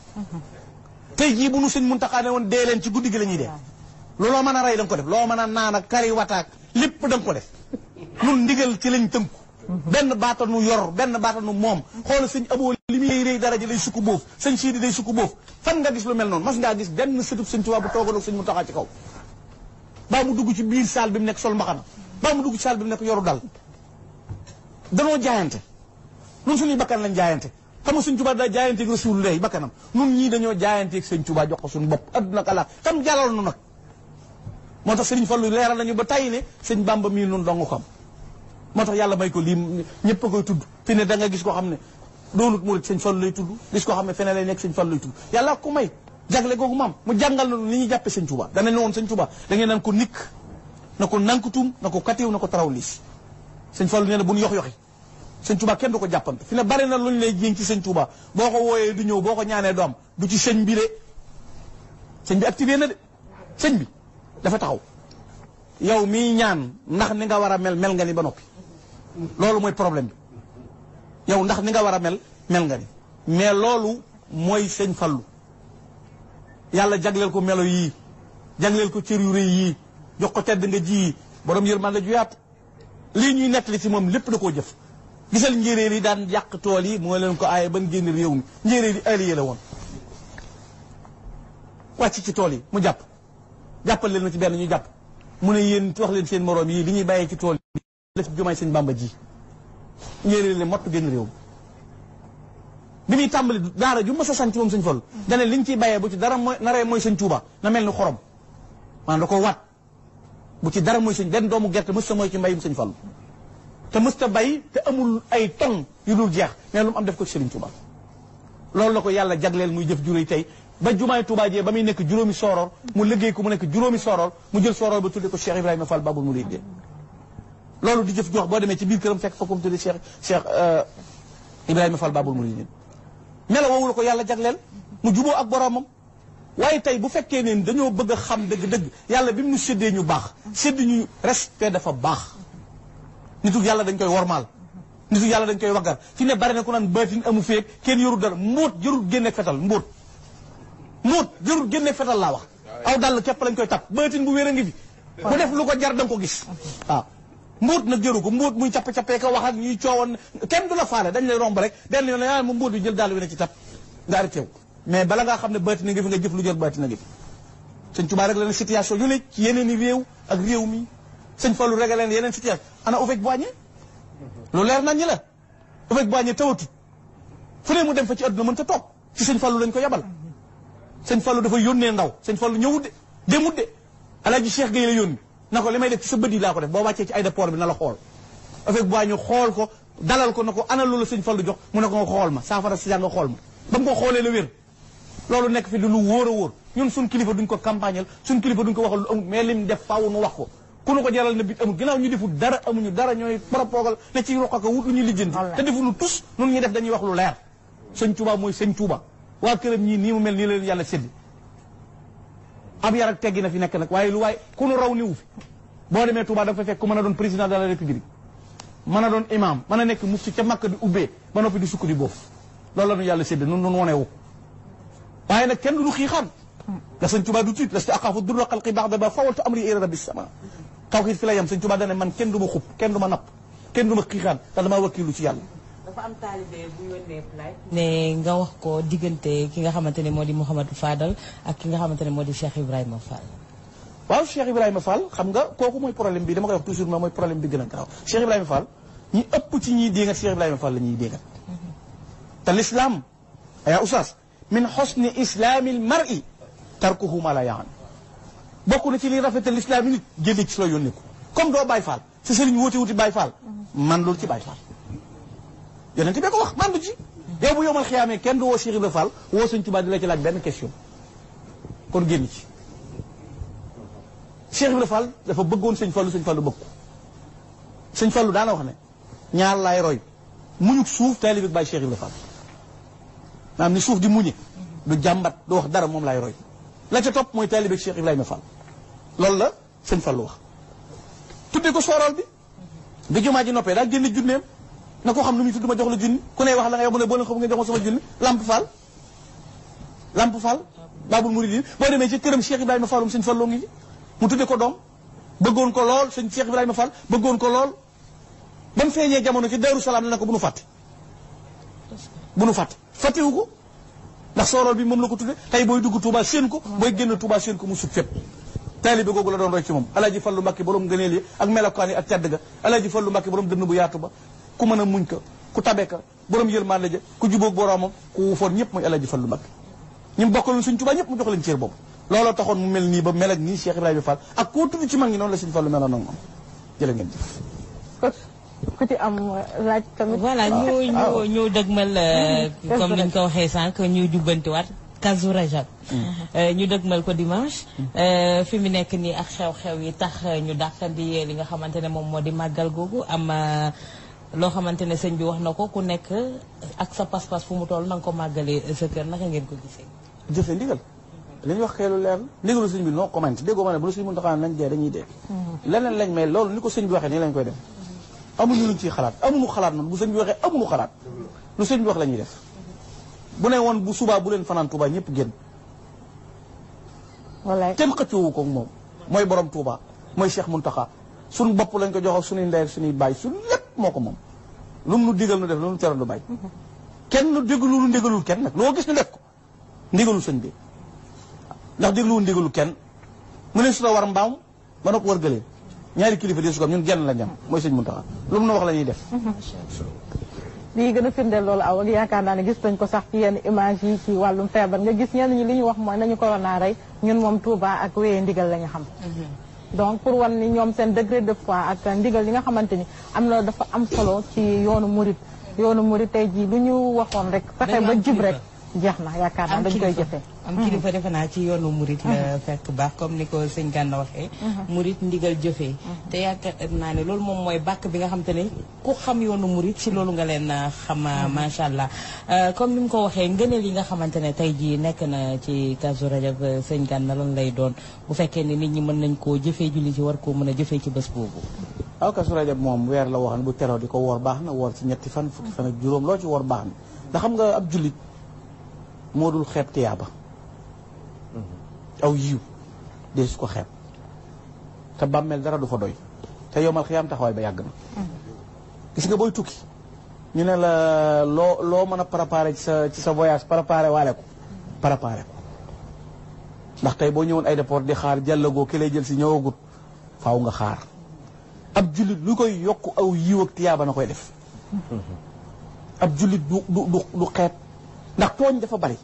tey jii bu nu Sëñ Muntaxaa ne woon dee leen ci guddi gi la ñuy dee looloo mën a rey da nga ko def loo mën a naan ak kari wataak lépp da nga ko def nun ndigal ci lañ tënku benn baata nu yor benn baata nu moom xoolal Sëñ Aboo li muy réy dara ji day sukk boof Sëñ Siidi day sukk boof fan nga gis lu mel noonu mas ngaa gis benn sëtub Sëñ Tuubaa bu toogoon ak Sëñ Muntaxaa ci kaw baa mu dugg ci biir saal bi mu nekk sol mbaxana baa mu dugg ci saal bi mu nekk yoru dal danoo jaayante nun suñuy bakkan lañ jaayante xam nga Sëñ Tuubaa daa jaayanteeg Rasuulullaahi bakkanam nun ñii dañoo jaayanteeg Sëñ Tuubaa jox ko suñu bopp adduna ak àllaaxira tam jàllal nu nag moo tax Sëriñ Fallu leeral nañu ba tay ne Sëñ Bàmba mii nun dongu xam moo tax yàlla may ko lii ñëpp a koy tudd fi ne da nga gis koo xam ne doonut murit Sëñ Fallu lay tudd gis koo xam ne feneen lay nekk Sëñ Fallu lay tudd yàlla ko may jagle googu maam mu jàngal na ni ñuy jàppe Sëñ Tuubaa dana ne woon Sëñ Tuubaa da ngeen naan ko nikk na ko nankutum na ko katiw na ko taraw liis Sëñ Fallu nee na bu ñu yox-yoxi Sëñ Tuubaa kenn du ko jàppante fi ne bari na luñ lay jéng ci Sëñ Tuubaa boo ko wooyee du ñëw boo ko ñaanee du am du ci sëñ bi de sëñ bi activé na de sëñ bi dafa taxaw yow mii ñaan ndax ni nga war a mel nga ni ba noppi loolu mooy problème bi yow ndax ni nga war a mel nga ni mais loolu mooy Sëñ Fallu yàlla jagleel ko melo yii jagleel ko cër yu rëy yii jox ko tedd nga ji borom yërmande ju yaatu lii ñuy nettali ci moom lépp da koo jëf gisal njéeréer yi daan yàq tool yi moo leen ko aaye ban génn réew mi njéeréer yi allié la woon wàcc ci tool yi mu jàppal leen ma ci benn ñu jàpp mu ne yéen wax leen seen moroom yi li ñuy bàyyee ci tool yi def jumaay Sëñ Bàmba ji njéeréer le mott génn réew mi bi muy tàmbali daara ju ma sa sant moom Sëñ Fallu dane li ñu ciy bàyyee bu ci dara mooy naree mooy Sëñ Tuubaa na mel ni xorom maanaam da ko waat bu ci dara mooy sëñ benn doomu gerte mës ta mooy ci mbayum Sëñ Fallu te mës ta bay te amul ay ton yu dul jeex mais lu mu am def ko ci Sëriñ Tuubaa loolu la ko yàlla jagleel muy jëf juróoy tey ba jumaay Tuubaa jee ba muy nekk juróomi sooroor mu liggéey ko mu nekk juróomi sooroor mu jël sooroor ba tudde ko Cheikh Ibrahima Fall Babul Mourideen loolu di jëf jox boo demee ci biir këram fekk fa ko mu tudde Cheikh Ibrahima Fall Babul Mourideen melo woowu la ko yàlla jagleel mu juboo ak boroomam waaye tey bu fekkee ne dañoo bëgg a xam dëgg-dëgg yàlla bi mu nu séddee ñu baax sédd ñu respect dafa baax nitu yàlla dañ koy wormaal nitu yàlla dañ koy waggar fi ne bari na ku naan baatin amu feeg kenn yorul dara mbóot jërul génneeg fetal mbóot jërul génneeg fetal laa wax aw dàll képp lañ koy tap baatin bu wér a ngi fi bu def lu ko jar da nga ko gis waaw mbóot nag jëru ko mbóot muy cappe-cappee ko wax ak ñuy coowoon kenn du la faale dañ lay romb rek den yoon yaa mu mbóot bi jël dàll wi ne ci tap nga arrêté wu mais bala ngaa xam ne baatin nga fi nga jëf lu jël baatin nga fi Sëñ Tuubaa rek la ne situation yu ne ci yeneen i réew ak réew mi Sëñ Fallu rek leen yeneen situation ana Houphouët-Boigny loolu leer nañ ñi la Houphouët-Boigny tawatut fu ne mu dem fa ci àdduna mën ta toog ci Sëñ Fallu lañ ko yabal Sëñ Fallu dafa yónnee ndaw Sëñ Fallu ñëwut de demut de Alaaji Cheikh Gueye la yónni na ko li may def ci sa bët yi laa ko def boo wàccee ci aéroport bi na la xool Houphouët-Boigny xool ko dalal ko na ko ana loolu Sëñ Fallu jox mu ne ko nga xool ma saafara si nga xool ma ba mu ko xoolee la wér loolu nekk fi di lu wóor a wóor ñun suñ kilifa duñ ko campagnal suñ kilifa duñ ko waxal lu amul mais lim def faaw nu wax ko ku nu ko jaral na bit amul ginnaaw ñu deful dara amuñu dara ñooy propogal ne ci roq ko wut lu ñu lijjanti te defuñu tus nun ñuy def dañuy wax lu leer sëñ Touba mooy sëñ Touba waa këram ñii nii mu mel nii la leen yàlla séddi ab yar ak teggi na fi nekk nag waaye lu waaye ku nu raw niwu fi boo demee Touba da nga fa fekk ku mën a doon président de la république mën a doon imam mën a nekk mufti ca Makka di ubbee ba noppi di sukk di boof loolu la ñu yàlla sédd nun nun wonewu waaye nag kenn du ñu xiixaan ndax sëñ Touba du tiit lasta aqaafu durra xalqi ba'da ba fawaltu amri ila rabbi sama tawxiid fi la yem sëñ Touba dane man kenn du ma xub kenn du ma napp kenn du ma xiixaan ndax damaa wakkilu ci yàlla. dafa am taalibe bu yónnee plainte ne nga wax ko diggante ki nga xamante ne moo di Mouhamadou Fadal ak ki nga xamante ne moo di Cheikh Ibrahima Fall. waaw Cheikh Ibrahima Fall xam nga kooku mooy problème bi dama koy wax toujours mooy problème bi gën a garaaw Cheikh Ibrahima Fall ñi ëpp ci ñiy déngat Cheikh Ibrahima Fall la ñuy déngat te l'islam yaa oustaz min husni islamil mar'i tarkuhu ma la ya'an bokk na ci li rafetal l'islam yi nit génne ci la yónnee ko comme doo Baye Fall sa sëriñ wuti Baye Fall man loolu ci Baye Fall yonent bi ko wax man du ci yow bu yomal xiyaamee kenn du woo Cheikh Ibrahima Fall woo Sëñ Tuubaa di la ci laaj benn question kon génn ci Cheikh Ibrahima Fall dafa bëggoon Sëñ Fallu bëgg ko Sëñ Fallu daana wax ne ñaar laay roy muñuk suuf taalibe Baye Cheikh Ibrahima Fall maanaam ni suuf di muñe du jàmbat du wax dara moom laay roy la ca topp mooy taalibe Cheikh Ibrahima Fall loolu la Sëñ Fallu wax tuddee ko soorool bi jumaa ji noppee daal génne junneem na ko xam nu muy tudd ma jox la junni ku ne wax la nga yow mu ne boo leen xam nga jox ma sama junni Lamp Fall Babul Mouridine boo demee ci këram Cheikh Ibrahima Fallum Sëñ Falloo ngi ci mu tudde ko doom bëggoon ko lool sëñ Cheikh Ibrahima Fall bëggoon ko lool ba mu feeñee jamono ci Daaru Salaam la ko bu nu fàtte fàttewu ko ndax soorool bi moom la ko tudde tey booy dugg Touba séen ko booy génn Touba séen ko mu sut fépp taalibe googu la doon roy ci moom Alaaji Fallu Mbàkke borom ngëneel yi ak melokaan yi ak tedd ga Alaaji Fallu Mbàkke borom dënn bu yaatu ba ku mën a muñ ka ku tabe ka borom yërmande ja ku jubóog boroomam ku wufoon ñëpp mooy Alaaji Fallu Mbàkke ñi mu bokkaloon Sëñ Tuubaa ñëpp mu jox leen cër boobu looloo taxoon mu mel nii ba mel ak nii Cheikh Ibrahima Fall ak koo tudd ci mag ñi noonu la Sëñ Fallu meloon ak moom jërë ngeen jëf ku ci am laaj tamit voilà ñu dëgmal comme niñ ko waxee sànq ñu jubbantiwaat Kazu Rajab ñu dëgmal ko dimanche fi mu nekk nii ak xew-xew yi tax ñu dàqandi li nga xamante ne moom moo di màggal googu am loo xamante ne sëñ bi wax na ko ku nekk ak sa pas-pas fu mu toll na nga ko màggalee sa kër naka ngeen ko gisee. jëfe ndigal li ñu wax xeelu leer ndigalu sëñ bi non comment déggoo ma ne bu la sëñ mën taxaa nañ dee dañuy dee leneen lañ may loolu ni ko sëñ bi waxee nii lañ koy def amuñu luñ ciy xalaat amuñu xalaat noonu bu sëñ bi waxee amuñu xalaat lu sëñ bi wax la ñuy def bu ne woon bu subaa bu leen fanaan Touba ñëpp génn wallaay kenn xëccoowu ko moom mooy borom Touba mooy Cheikh Mountakha suñu bopp lañ ko jox ak suñuy ndey ak suñuy baay suñu lépp moo ko moom lu mu nu digal nu def lu mu teral nu bàyyi kenn nu déglu lu ndigalul kenn nag loo gis ñu def ko ndigalul sëñ bi ndax dégluwul ndigalul kenn mu ne su la war mbaam ba nopp war gëlee ñaari kilifa di su ko ñun genn la ñam mooy sëñ Mountakha lu mu nu wax la ñuy def lii gën a firndeel loolu aw ak yaakaar naa ne gis nañ ko sax ci yenn image yi ci wàllum feebar nga gis ñenn ñi li ñu wax mooy nañu corona rey ñun moom Touba ak wéyee ndigal la ñu xam donc pour wan ni ñoom seen degré de foi ak ndigal yi nga xamante ni am na dafa am solo ci yoonu murit tey jii lu ñu waxoon rek fexe ba jib rek jeex na yaakaar naa dañ koy jëfee am kilifa defe naa ci yoonu murit la fekk baax comme ni ko sëñ Gana waxee murit ndigal jëfee te yaakaar naa ne loolu moom mooy bàkk bi nga xam te ne ku xam yoonu murit ci loolu nga leen xam macha allah comme ni mu ko waxee ngëneel yi nga xamante ne tey jii nekk na ci Kazu Rajab sëñ Gana lan lay doon bu fekkee ne nit ñi mën nañ koo jëfee julli ci war koo mën a jëfee ci bés boobu waaw Kazu Rajab moom weer la waxan bu teroo di ko woor baax na woor ci ñetti fan fukki fan ak juróom loo ci woor baax na ndax xam nga ab jullit moo dul xeeb tiyaaba aw yiw dee su ko xeeb te bàmmeel dara du fa doy te yomal xiyaam taxawaay ba yàgg na gis nga booy tukki ñu ne la loo mën a préparé ci sa voyage préparé waale ko ndax tey boo ñëwoon aéroport di xaar jàllagoo ki lay jël si ñëwagut faaw nga xaar ab jullit lu koy yokk aw yiw ak tiyaaba na koy def ab jullit du xeeb ndax tooñ dafa bari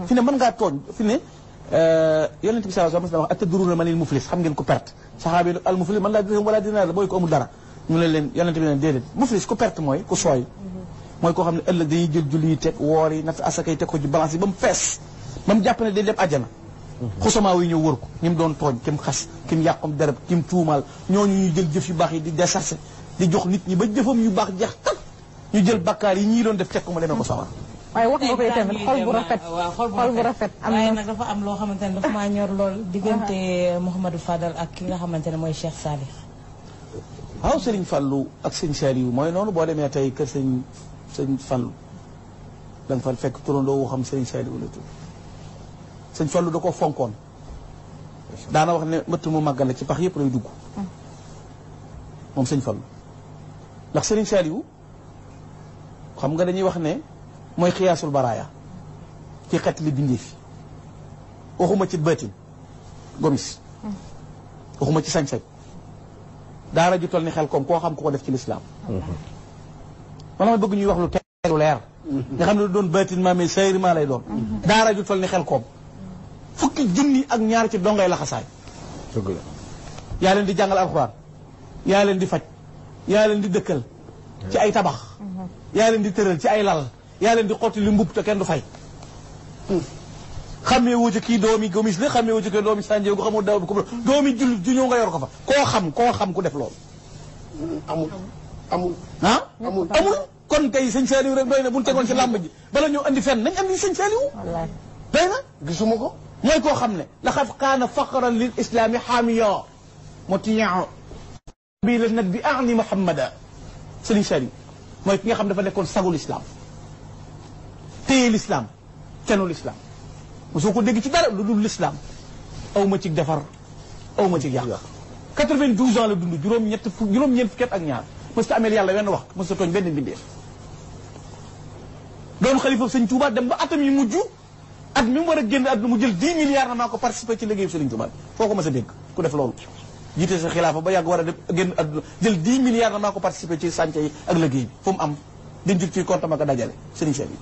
fi ne mën ngaa tooñ fi ne yonent bi sallallahu alayhi wa sallam wax atadruuna manil muflis xam ngeen ko perte saxaaba yi al muflis man laa dirham wala dinaar la mooy ko amul dara ñu ne leen yonent bi leen déedéet muflis ku perte mooy ku sooy mooy koo xam ne ëllëg dañuy jël julli yi teg woor yi natt asaka yi teg ko ci balance yi ba mu fees ba mu jàpp ne day dem àjjana xusamaa yi ñëw wër ko ñi mu doon tooñ kim xas kim yàqam dereb kim tuumaal ñooñu ñu jël jëf yu baax yi di desarse di jox nit ñi ba jëfam yu baax jeex tak ñu jël bakkaar yi ñii doon def teg ko ma demee ko sawar waaye wax nga koy tamit xol bu rafet xol bu rafet am waaye na nag dafa am loo xamante ne dafa maa ñor lool diggante Mouhamadou Fadal ak ki nga xamante ne mooy Cheikh Salih. waaw Serigne Fallou ak sëñ Saliou mooy noonu boo demee tey kër sëñ Fallou da nga fa fekk turandoo woo xam sëñ Saliou la tudd sëñ Fallou da ko fonkoon daana wax ne mbëtt mu màggal la ci pax yëpp lay dugg moom sëñ Fallou ndax Serigne Saliou xam nga dañuy wax ne mooy xiyaasul baraaya ci xet li bindee fi waxuma ci bëtin gomis waxuma ci sañ-sañ daara ju toll ni xel koom koo xam ku ko def ci lislaam wala ma bëgg ñuy wax lu teelu leer nga xam ne doon bëtin maa mais sayri maa lay doon daara ju toll ni xel koom fukki junni ak ñaar ci dongay laxasaay dëgg la yaa leen di jàngal alxuraan yaa leen di faj yaa leen di dëkkal ci ay tabax yaa leen di tëral ci ay lal yaa leen di xotti li mbub te kenn du fay xamee woo ci kii doomi gomis la xamee woo ci kii doomi sànjee gu xamul daw bi ko doomi jullit ju ñëw nga yor ko fa koo xam ku def loolu amul ah amul kon kay sëñ Saliou rek doy na bu ñu tegoon ci làmb ji bala ñoo andi fenn nañ andi sëñ Saliou doy na gisuma ko mooy koo xam ne laqad kaana faqran lil islami xaamiya motian bi la nag bi ani Muhammada sëriñ Saliou mooy ki nga xam dafa nekkoon sagul islam téye l'islam kennu l'islam mosoo ko dégg ci dara lu dul l'islam aw ma ci defar aw ma ci yàq 92 ans la dund juróom-ñeent fukki at ak ñaar mos ta ameel yàlla wenn waxtu mos ta tooñ benn mbindeef doon xalifa sëñ Touba dem ba atam yi mujj at mi mu war a génn àdduna mu jël 10 milliards na maa ko participé ci liggéeyu sëriñ Touba foo ko mos a dégg ku def loolu jiite sa xilaafa ba yàgg war a def génn àdduna jël 10 milliards na maa ko participé ci sànce yi ak liggéey bi fu mu am denc ci compte ma ko dajale sëriñ Saliou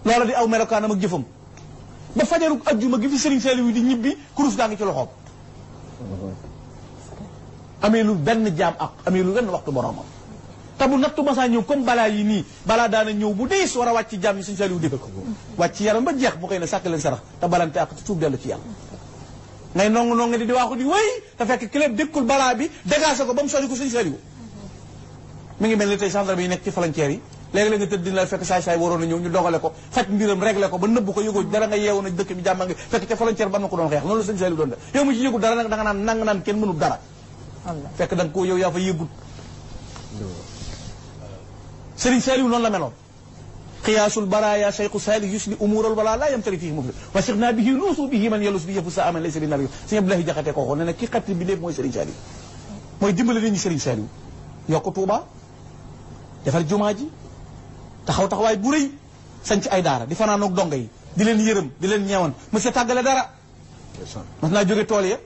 loola di aw melokaanam ak jëfam ba fajaru ajjuma gi fi Serigne Saliou di ñibbi kurus gaa ngi ci loxoom amee lu benn jaam ak amee lu benn waxtu boromam te bu nattu masaa ñëw comme balaa yi nii balaa daana ñëw bu diis war a wàcc ci jaam yi Serigne Saliou dégg ko wàcc yaram ba jeex bu xëy ne sàkk leen sarax te balante ak te tuub dellu ci yàlla ngay nongu di waaxu di wéy te fekk kiléb dékkul balaa bi dégagé ko ba mu sori ko Serigne Saliou mi ngi mel ni tey gendarme yi nekk ci frontière yi léegi-léeg nga tëdd dina fekk saay-saay waroon na ñëw ñu dogale ko faj mbiram réglé ko ba nëbb ko yëgoo dara nga yeewu na dëkk bi jàmma ngi fekk ca frontière ba na ko doon xeex noonu la sëñ Saliou doon def yow mu ci yëgul dara nag da nga naan kenn mënul dara fekk da nga ko yow yaa fa yëgul Serigne Saliou noonu la meloon xiyaasul baraya cheikhu Saliou yusli umural wala la yamtari fii mufli wa siqna bihi nuusu bihi man yalus bi yëfu sa aman laysa bi nar sëñ Abdoulaye Jaxate ko waxoon ne nag ki xatti bi lépp mooy Serigne Saliou mooy dimbale nit ñi Serigne Saliou yokk Touba defar jumaa ji taxawaay bu rëy sañ ci ay daara di fanaanoog donga yi di leen yërëm di leen ñeewan monsieur tàggale dara mas naa jóge tool ya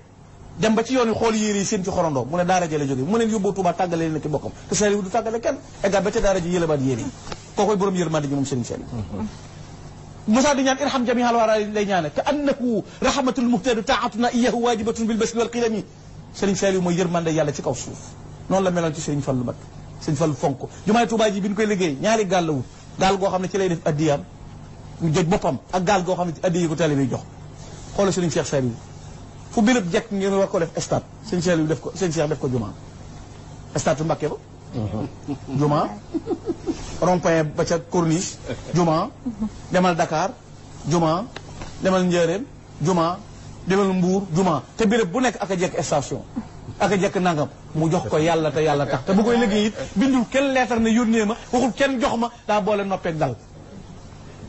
dem ba ci yoon wi xool yére yi seen ci xorondoo mu ne daara ji la jóge mu leen yóbboo Touba tàggale leen ki bokkam te Saliou du tàggale kenn eggaat ba ca daara ji yëlebaat yére yi kookoy borom yërmande ji moom Serigne Saliou Moussa di ñaan irham jami hal wara lay ñaane ka annahu rahmatul muhtadu taatuna iyahu wajibatun bil basri wal qilami Serigne Saliou mooy yërmande yàlla ci kaw suuf noonu la meloon ci Serigne Fallou Mbacké Serigne Fallou fonk jumaay Touba ji bi ñu koy liggéey ñaari gaal la wut gaal goo xam ne ci lay def addiyaam ñu joj boppam ak gaal goo xam ne ci addiya ko tali bi jox xoolal Serigne Cheikh Saliou fu béréb jekk ngeen war ko def stade Serigne Saliou def ko Serigne Cheikh def ko jumaa stade Mbacké ba jumaa rond-point ba ca corniche jumaa demal Dakar jumaa demal Njaaréem jumaa demal Mbuur jumaa te béréb bu nekk ak a jekk station ak a jekk nangam mu jox ko yàlla te yàlla tax te bu koy liggéey it bindul kenn leetar ne yónnee ma waxul kenn jox ma daa boole noppeeg dal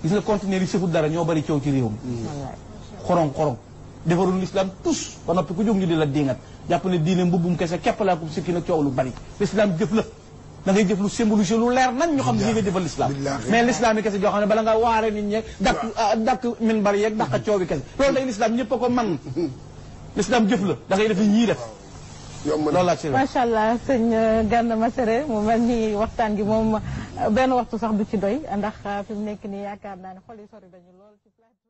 gis nga conteneur yi sëfut dara ñoo bari coow ci réew mi xorong defarul l'islam tous ba noppi ku jóg ñu di la diingat jàpp ne diine mbubbum kese képp laa ko sikki nag coow lu bari l'islam jëf la da ngay jëf lu symbolisé lu leer nañ ñu xam ne nga jëfal l'islam mais l'islam yi kese joo xam ne bala nga waare nit ñeeg dakk min bari yeeg daq coow bi kese loolu day l'islam ñëpp a ko man l'islam jëf la da ngay def li ñii def loolu laa ci macha allah sëñ Gana Messere mu mel ni waxtaan gi moom benn waxtu sax du ci doy ndax fi mu nekk nii yaakaar naa ne xol yi sori dañu lool ci plateau